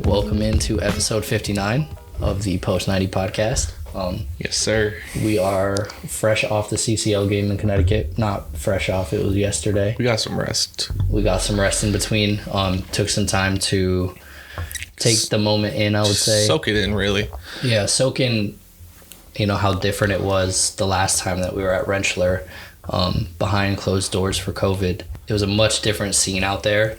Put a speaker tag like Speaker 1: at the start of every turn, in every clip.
Speaker 1: welcome into episode 59 of the Post 90 podcast.
Speaker 2: Yes, sir.
Speaker 1: We are fresh off the CCL game in Connecticut. Not fresh off, it was yesterday.
Speaker 2: We got some rest.
Speaker 1: We got some rest in between. Took some time to take the moment in, I would say.
Speaker 2: Soak it in, really.
Speaker 1: Yeah, soak in, how different it was the last time that we were at Rentschler, behind closed doors for COVID. It was a much different scene out there.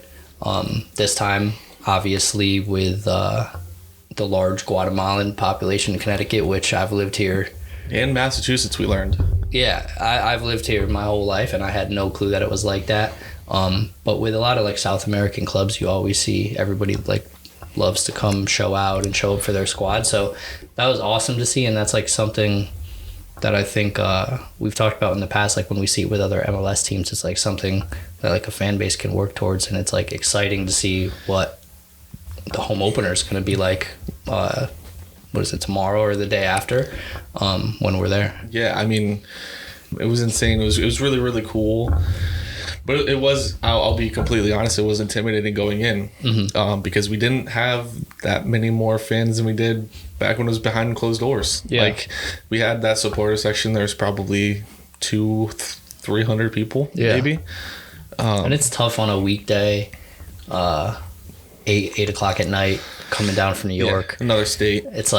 Speaker 1: This time, obviously, with the large Guatemalan population in Connecticut, which I've lived here.
Speaker 2: In Massachusetts, we learned.
Speaker 1: Yeah, I've lived here my whole life, and I had no clue that it was like that. But with a lot of South American clubs, you always see everybody loves to come show out and show up for their squad. So that was awesome to see, and that's something that I think we've talked about in the past. When we see it with other MLS teams, it's something that a fan base can work towards, and it's exciting to see what the home opener is going to be like. What is it, tomorrow or the day after, when we're there?
Speaker 2: Yeah, I mean, it was insane. It was really, really cool. But it was, I'll be completely honest, it was intimidating going in, because we didn't have that many more fans than we did back when it was behind closed doors.
Speaker 1: Yeah.
Speaker 2: We had that supporter section. There's probably 200-300 people, maybe.
Speaker 1: And it's tough on a weekday, 8 o'clock at night, coming down from New York.
Speaker 2: Another state.
Speaker 1: It's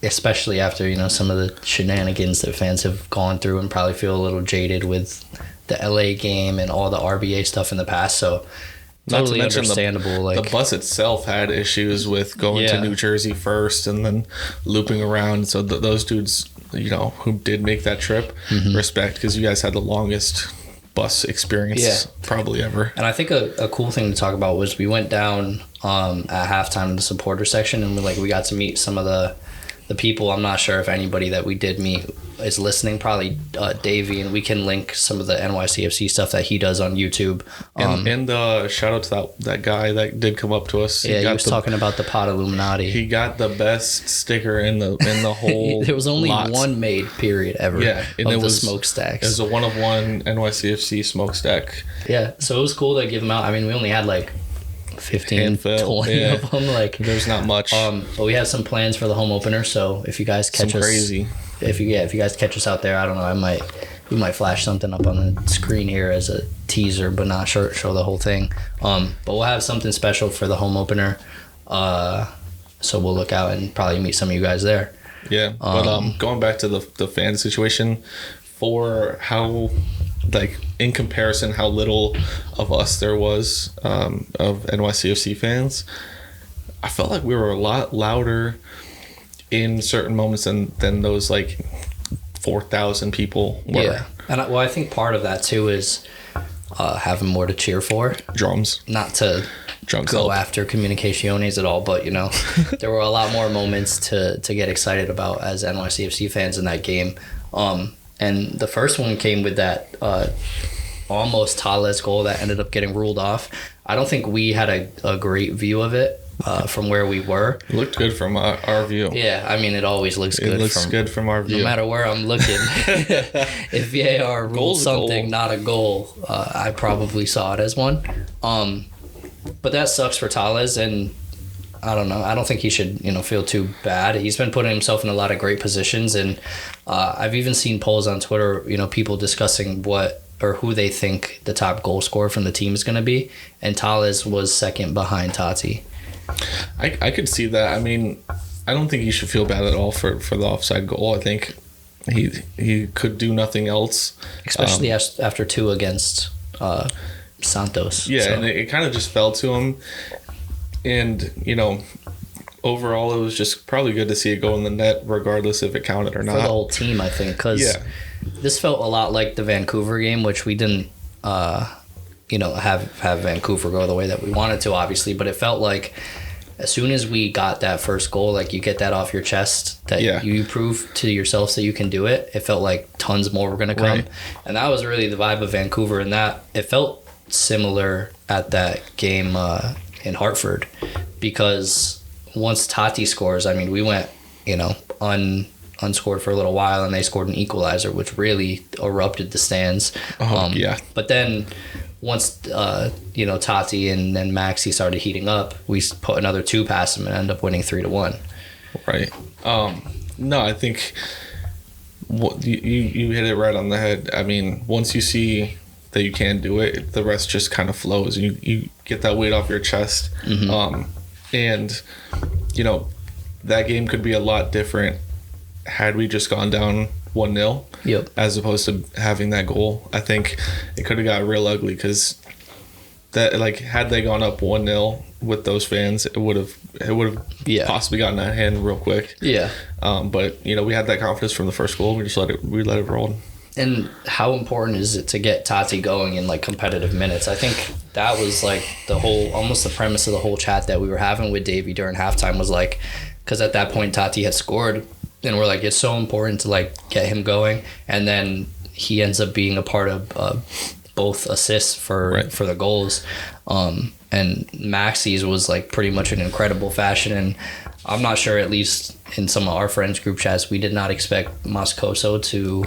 Speaker 1: especially after, some of the shenanigans that fans have gone through, and probably feel a little jaded with the LA game and all the RBA stuff in the past. So totally understandable.
Speaker 2: The bus itself had issues with going to New Jersey first and then looping around. So those dudes, who did make that trip, respect, because you guys had the longest bus experience probably ever. And
Speaker 1: I think a cool thing to talk about was we went down at halftime in the supporter section, and we got to meet some of the people. I'm not sure if anybody that we did meet is listening, probably Davey, and we can link some of the NYCFC stuff that he does on YouTube.
Speaker 2: And shout out to that guy that did come up to us.
Speaker 1: He was talking about the Pod Illuminati.
Speaker 2: He got the best sticker in the whole
Speaker 1: There was only
Speaker 2: lot.
Speaker 1: one made, period, ever,
Speaker 2: and
Speaker 1: of the smokestacks.
Speaker 2: It was a one-of-one NYCFC smokestack.
Speaker 1: Yeah, so it was cool to give them out. I mean, we only had 15,
Speaker 2: handful,
Speaker 1: 20 of them.
Speaker 2: There's not much.
Speaker 1: But we have some plans for the home opener, so if you guys catch us,
Speaker 2: crazy.
Speaker 1: If you guys catch us out there, I don't know, we might flash something up on the screen here as a teaser, but not show the whole thing. But we'll have something special for the home opener, so we'll look out and probably meet some of you guys there.
Speaker 2: Yeah, but going back to the fan situation, for how, in comparison, how little of us there was, of NYCFC fans, I felt like we were a lot louder in certain moments than those 4,000 people were.
Speaker 1: Yeah, and I think part of that too is having more to cheer for.
Speaker 2: Drums.
Speaker 1: Not to go after Comunicaciones at all, but there were a lot more moments to get excited about as NYCFC fans in that game. And the first one came with that almost Tales goal that ended up getting ruled off. I don't think we had a great view of it from where we were.
Speaker 2: It looked good from our view.
Speaker 1: Yeah, I mean, it always looks good.
Speaker 2: It looks good from our view.
Speaker 1: No matter where I'm looking. If VAR ruled something not a goal, I probably saw it as one. But that sucks for Tales, and I don't know. I don't think he should, feel too bad. He's been putting himself in a lot of great positions, and I've even seen polls on Twitter, people discussing who they think the top goal scorer from the team is going to be, and Tales was second behind Taty.
Speaker 2: I could see that. I mean, I don't think he should feel bad at all for the offside goal. I think he could do nothing else,
Speaker 1: especially after two against Santos.
Speaker 2: Yeah, so. And it kind of just fell to him. And, overall, it was just probably good to see it go in the net, regardless if it counted or not.
Speaker 1: For the whole team, I think, because this felt a lot like the Vancouver game, which we didn't, have Vancouver go the way that we wanted to, obviously. But it felt like as soon as we got that first goal, you get that off your chest, that you prove to yourselves that you can do it. It felt like tons more were going to come. Right. And that was really the vibe of Vancouver, and that it felt similar at that game in Hartford, because once Taty scores, I mean, we went, unscored for a little while, and they scored an equalizer, which really erupted the stands.
Speaker 2: Yeah.
Speaker 1: But then once Taty and then Maxi started heating up, we put another 2 past him and ended up winning 3-1.
Speaker 2: Right. No, I think what you hit it right on the head. I mean, once you see that you can do it, the rest just kind of flows. You get that weight off your chest. And that game could be a lot different had we just gone down 1-0.
Speaker 1: Yep.
Speaker 2: As opposed to having that goal. I think it could have got real ugly, because that, like, had they gone up 1-0 with those fans, it would have possibly gotten out of hand real quick.
Speaker 1: Yeah.
Speaker 2: But we had that confidence from the first goal. We just let it roll. And
Speaker 1: how important is it to get Taty going in like competitive minutes? I think that was like almost the premise of the whole chat that we were having with Davey during halftime, was like, because at that point Taty had scored, and we're like, it's so important to like get him going, and then he ends up being a part of both assists for the goals. And Maxi's was like pretty much an incredible fashion, and I'm not sure, at least in some of our friends group chats, we did not expect Moscoso to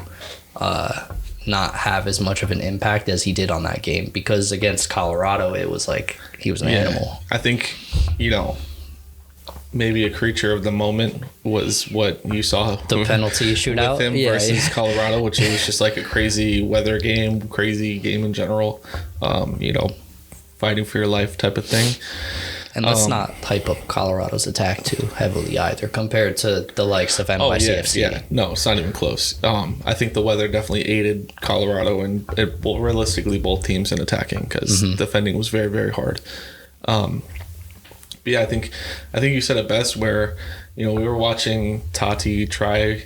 Speaker 1: not have as much of an impact as he did on that game, because against Colorado it was like he was an animal.
Speaker 2: I think maybe a creature of the moment was what you saw,
Speaker 1: the penalty shootout
Speaker 2: with him versus Colorado, which was just like a crazy weather game, crazy game in general, fighting for your life type of thing.
Speaker 1: And let's not hype up Colorado's attack too heavily either, compared to the likes of NYCFC.
Speaker 2: Yeah. No, it's not even close. I think the weather definitely aided Colorado and realistically both teams in attacking, because defending was very, very hard. But yeah, I think you said it best, where we were watching Taty try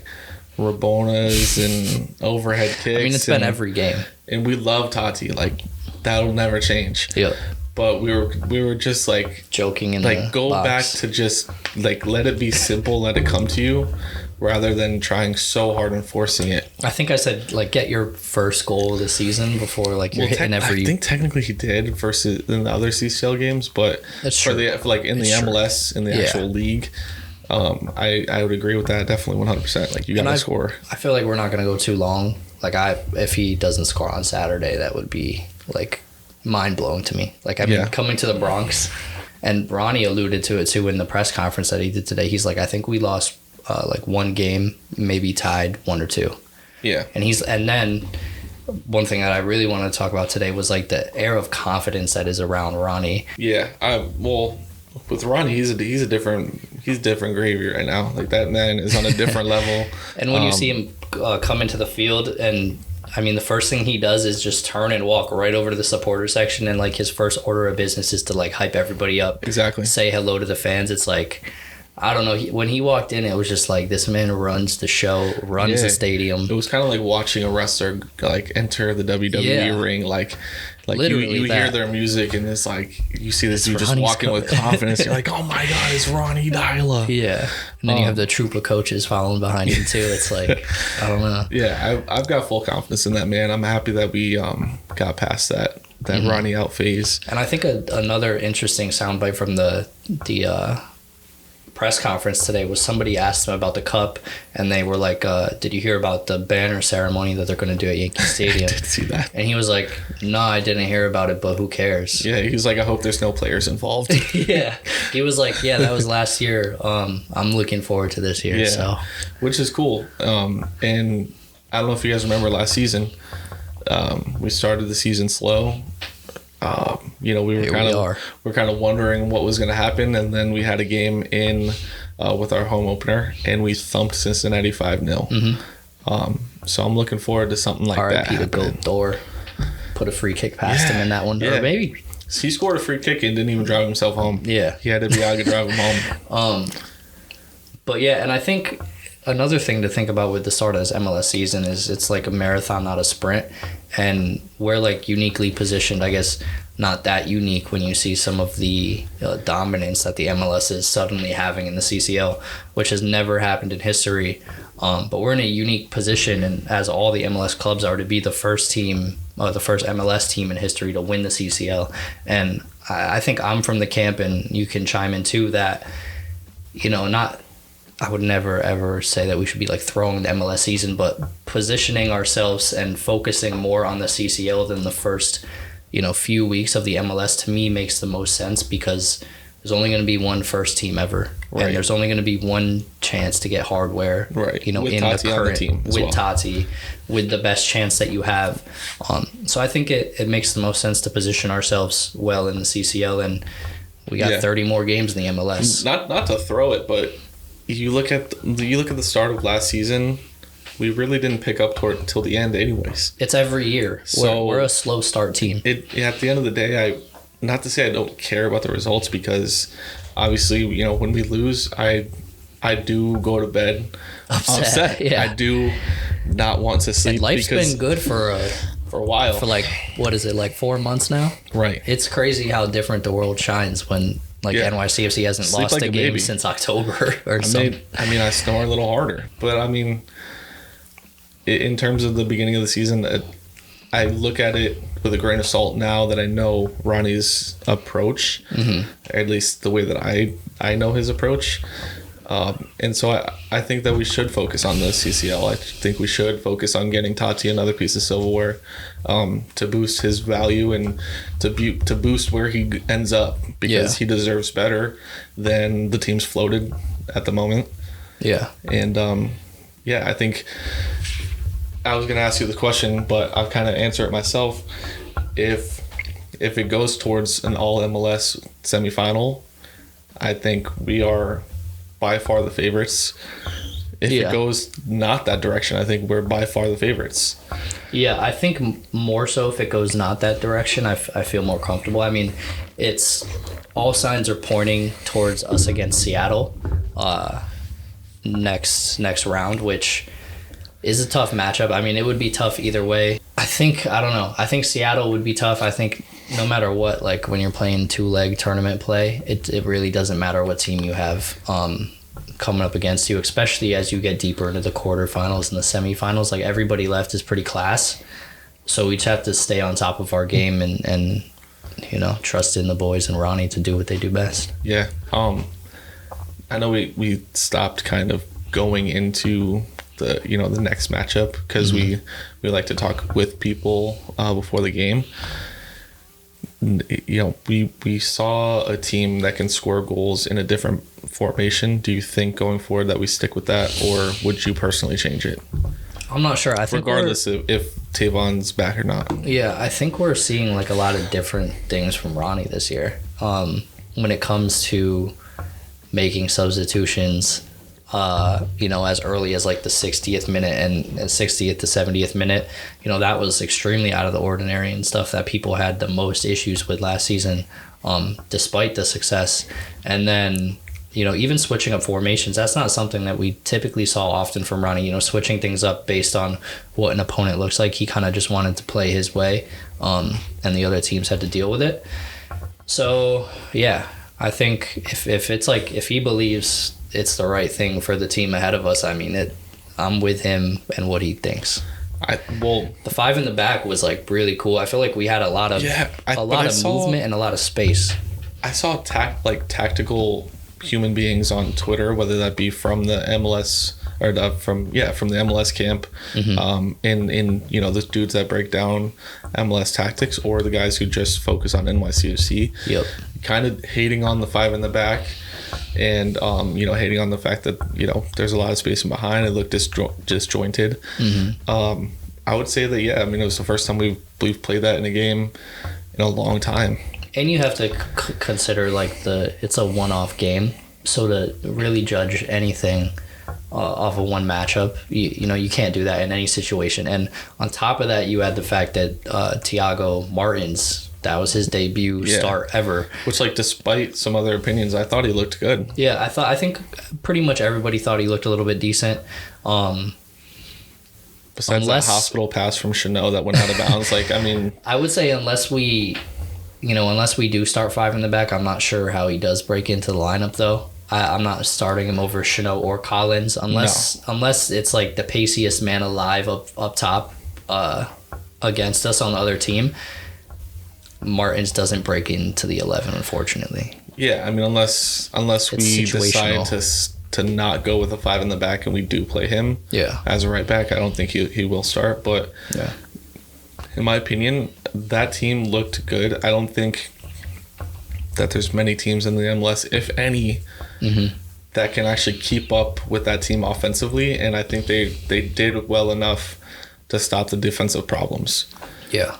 Speaker 2: Rabonas and overhead kicks.
Speaker 1: I mean, it's been every game,
Speaker 2: and we love Taty. Like, that'll never change.
Speaker 1: Yeah.
Speaker 2: But we were just like
Speaker 1: joking in
Speaker 2: like
Speaker 1: the
Speaker 2: go
Speaker 1: box.
Speaker 2: back to just like let it be simple, let it come to you, rather than trying so hard and forcing it.
Speaker 1: I think I said like get your first goal of the season before like you're hitting every.
Speaker 2: I think technically he did versus in the other CCL games, but
Speaker 1: that's true.
Speaker 2: For like in the MLS in the actual league, I would agree with that definitely 100%. Like, you got to score. I
Speaker 1: feel like we're not gonna go too long. Like if he doesn't score on Saturday, that would be like mind-blowing to me. Like, I mean, coming to the Bronx, and Ronny alluded to it too in the press conference that he did today. He's like, I think we lost like one game, maybe tied 1 or 2.
Speaker 2: Yeah.
Speaker 1: And then one thing that I really wanted to talk about today was like the air of confidence that is around Ronny.
Speaker 2: Yeah. Well, with Ronny, he's a different gravy right now. Like, that man is on a different level.
Speaker 1: And when you see him come into the field, and I mean, the first thing he does is just turn and walk right over to the supporter section, and like his first order of business is to like hype everybody up.
Speaker 2: Exactly.
Speaker 1: Say hello to the fans. It's like, I don't know. When he walked in, it was just like, this man runs the show, runs the stadium.
Speaker 2: It was kind of like watching a wrestler like enter the WWE ring. Like literally, you hear their music, and it's like you see this dude just walking with confidence. You're like, oh my God, it's Ronny Deila.
Speaker 1: Yeah. And then you have the troop of coaches following behind him too. It's like, I don't know.
Speaker 2: Yeah, I've got full confidence in that man. I'm happy that we got past that Ronny out phase.
Speaker 1: And I think another interesting soundbite from the press conference today was somebody asked him about the cup, and they were like, did you hear about the banner ceremony that they're going to do at Yankee Stadium?
Speaker 2: I did see that.
Speaker 1: And he was like, no, I didn't hear about it, but who cares?
Speaker 2: Yeah, he was like, I hope there's no players involved.
Speaker 1: Yeah. He was like, yeah, that was last year. I'm looking forward to this year.
Speaker 2: Yeah,
Speaker 1: so.
Speaker 2: Which is cool. And I don't know if you guys remember last season, we started the season slow. We were kind of wondering what was going to happen, and then we had a game in with our home opener, and we thumped Cincinnati 5-0. So I'm looking forward to something like that.
Speaker 1: R.I.P. to Gold Door. Put a free kick past him in that one.
Speaker 2: Yeah.
Speaker 1: Or maybe
Speaker 2: he scored a free kick and didn't even drive himself home.
Speaker 1: Yeah.
Speaker 2: He had Biaga drive him home.
Speaker 1: But yeah, and I think another thing to think about with the start of this MLS season is it's like a marathon, not a sprint. And we're like uniquely positioned, I guess not that unique when you see some of the dominance that the MLS is suddenly having in the CCL, which has never happened in history. But we're in a unique position, and as all the MLS clubs are, to be the first team, the first MLS team in history to win the CCL. And I think I'm from the camp, and you can chime in too, that, I would never ever say that we should be like throwing the MLS season, but positioning ourselves and focusing more on the CCL than the first, few weeks of the MLS to me makes the most sense, because there's only going to be one first team ever, and there's only going to be one chance to get hardware,
Speaker 2: with
Speaker 1: in
Speaker 2: Taty
Speaker 1: the current
Speaker 2: on the team as well.
Speaker 1: Taty, with the best chance that you have. So I think it makes the most sense to position ourselves well in the CCL, and we got 30 more games in the MLS.
Speaker 2: Not to throw it, but you look at the start of last season. We really didn't pick up till the end, anyways.
Speaker 1: It's every year.
Speaker 2: So
Speaker 1: we're a slow start team.
Speaker 2: At the end of the day, not to say I don't care about the results, because obviously, when we lose, I do go to bed upset. Yeah. I do not want to sleep.
Speaker 1: And life's been good for
Speaker 2: a while.
Speaker 1: For what is it, 4 months now?
Speaker 2: Right.
Speaker 1: It's crazy how different the world shines when NYCFC hasn't lost a game since October or something.
Speaker 2: I snore a little harder, but in terms of the beginning of the season, I look at it with a grain of salt now that I know Ronny's approach, at least the way that I know his approach. And so I think that we should focus on the CCL. I think we should focus on getting Taty another piece of silverware to boost his value and to boost where he ends up, because he deserves better than the team's floated at the moment. Yeah. And I think I was going to ask you the question, but I'll kind of answer it myself. If it goes towards an all MLS semifinal, I think we are by far the favorites. If it goes not that direction, I think we're by far the favorites.
Speaker 1: Yeah, I think more so if it goes not that direction, I feel more comfortable. It's all signs are pointing towards us against Seattle next round, which is a tough matchup. It would be tough either way. I don't know. I think Seattle would be tough. I think no matter what, when you're playing 2-leg tournament play, it really doesn't matter what team you have coming up against you, especially as you get deeper into the quarterfinals and the semifinals. Everybody left is pretty class. So we just have to stay on top of our game and trust in the boys and Ronny to do what they do best.
Speaker 2: Yeah. I know we stopped kind of going into the next matchup, because we like to talk with people before the game. We saw a team that can score goals in a different formation. Do you think going forward that we stick with that, or would you personally change it?
Speaker 1: I'm not sure. I think
Speaker 2: regardless if Tavon's back or not.
Speaker 1: Yeah, I think we're seeing a lot of different things from Ronny this year. When it comes to making substitutions, as early as the 60th minute and 60th to 70th minute, that was extremely out of the ordinary and stuff that people had the most issues with last season, despite the success. And then, even switching up formations, that's not something that we typically saw often from Ronny, switching things up based on what an opponent looks like. He kind of just wanted to play his way, and the other teams had to deal with it. So, yeah, I think if it's if he believes it's the right thing for the team ahead of us, I'm with him and what he thinks. The 5 in the back was really cool. I feel we had a lot of movement and a lot of space.
Speaker 2: I saw tactical human beings on Twitter, whether that be from the MLS or from the MLS camp, in the dudes that break down MLS tactics, or the guys who just focus on NYCFC. Yep. Kind of hating on the 5 in the back. And hating on the fact that there's a lot of spacing behind. It looked disjointed. I would say that it was the first time we've played that in a game in a long time. And
Speaker 1: you have to consider it's a one-off game, so to really judge anything off of one matchup, you can't do that in any situation. And on top of that, you had the fact that Thiago Martins, that was his debut start ever.
Speaker 2: Which, despite some other opinions, I thought he looked good.
Speaker 1: Yeah, I think pretty much everybody thought he looked a little bit decent.
Speaker 2: Besides that hospital pass from Chanel that went out of bounds,
Speaker 1: I would say unless we do start 5 in the back, I'm not sure how he does break into the lineup though. I'm not starting him over Chanel or Collins unless it's the paciest man alive up top against us on the other team. Martins doesn't break into the 11, unfortunately.
Speaker 2: Yeah, unless we decide to not go with a 5 in the back and we do play him as a right back, I don't think he will start. But in my opinion, that team looked good. I don't think that there's many teams in the MLS, if any, that can actually keep up with that team offensively. And I think they did well enough to stop the defensive problems.
Speaker 1: Yeah.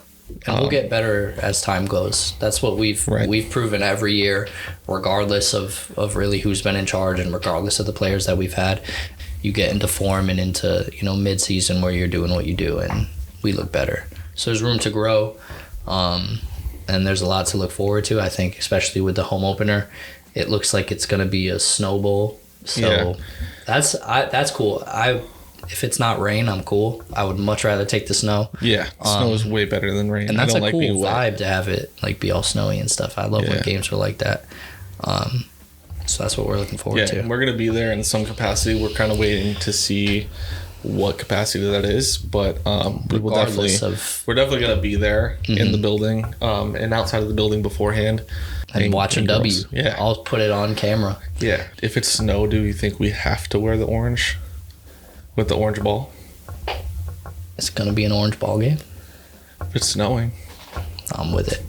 Speaker 1: And we'll get better as time goes. That's what we've proven every year, regardless of really who's been in charge and regardless of the players that we've had. You get into form and into, mid-season where you're doing what you do, and we look better. So there's room to grow, and there's a lot to look forward to, I think, especially with the home opener. It looks like it's going to be a snow bowl. So that's cool. If it's not rain, I'm cool. I would much rather take the snow.
Speaker 2: Yeah, snow is way better than rain.
Speaker 1: And that's a cool vibe to have it be all snowy and stuff. I love when games are like that. So that's what we're looking forward to.
Speaker 2: Yeah, we're going to be there in some capacity. We're kind of waiting to see what capacity that is, but we're definitely going to be there in the building and outside of the building beforehand.
Speaker 1: And watching W. Yeah. I'll put it on camera.
Speaker 2: Yeah. If it's snow, do you think we have to wear the orange? With the orange ball?
Speaker 1: It's going to be an orange ball game.
Speaker 2: If it's snowing.
Speaker 1: I'm with it.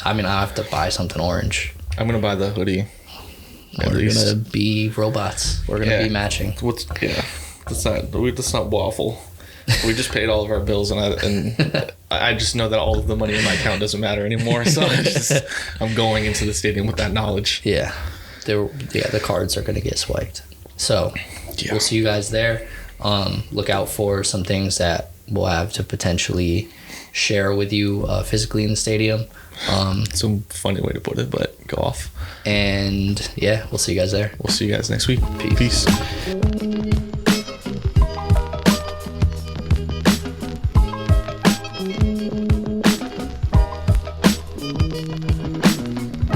Speaker 1: I mean, I have to buy something orange.
Speaker 2: I'm going to buy the hoodie.
Speaker 1: We're going to be robots. We're going to be matching.
Speaker 2: Let's not waffle. We just paid all of our bills, and I just know that all of the money in my account doesn't matter anymore. So I'm going into the stadium with that knowledge.
Speaker 1: Yeah. The cards are going to get swiped. So we'll see you guys there. Look out for some things that we'll have to potentially share with you physically in the stadium.
Speaker 2: Some funny way to put it, but go off.
Speaker 1: And we'll see you guys there.
Speaker 2: We'll see you guys next week. Peace.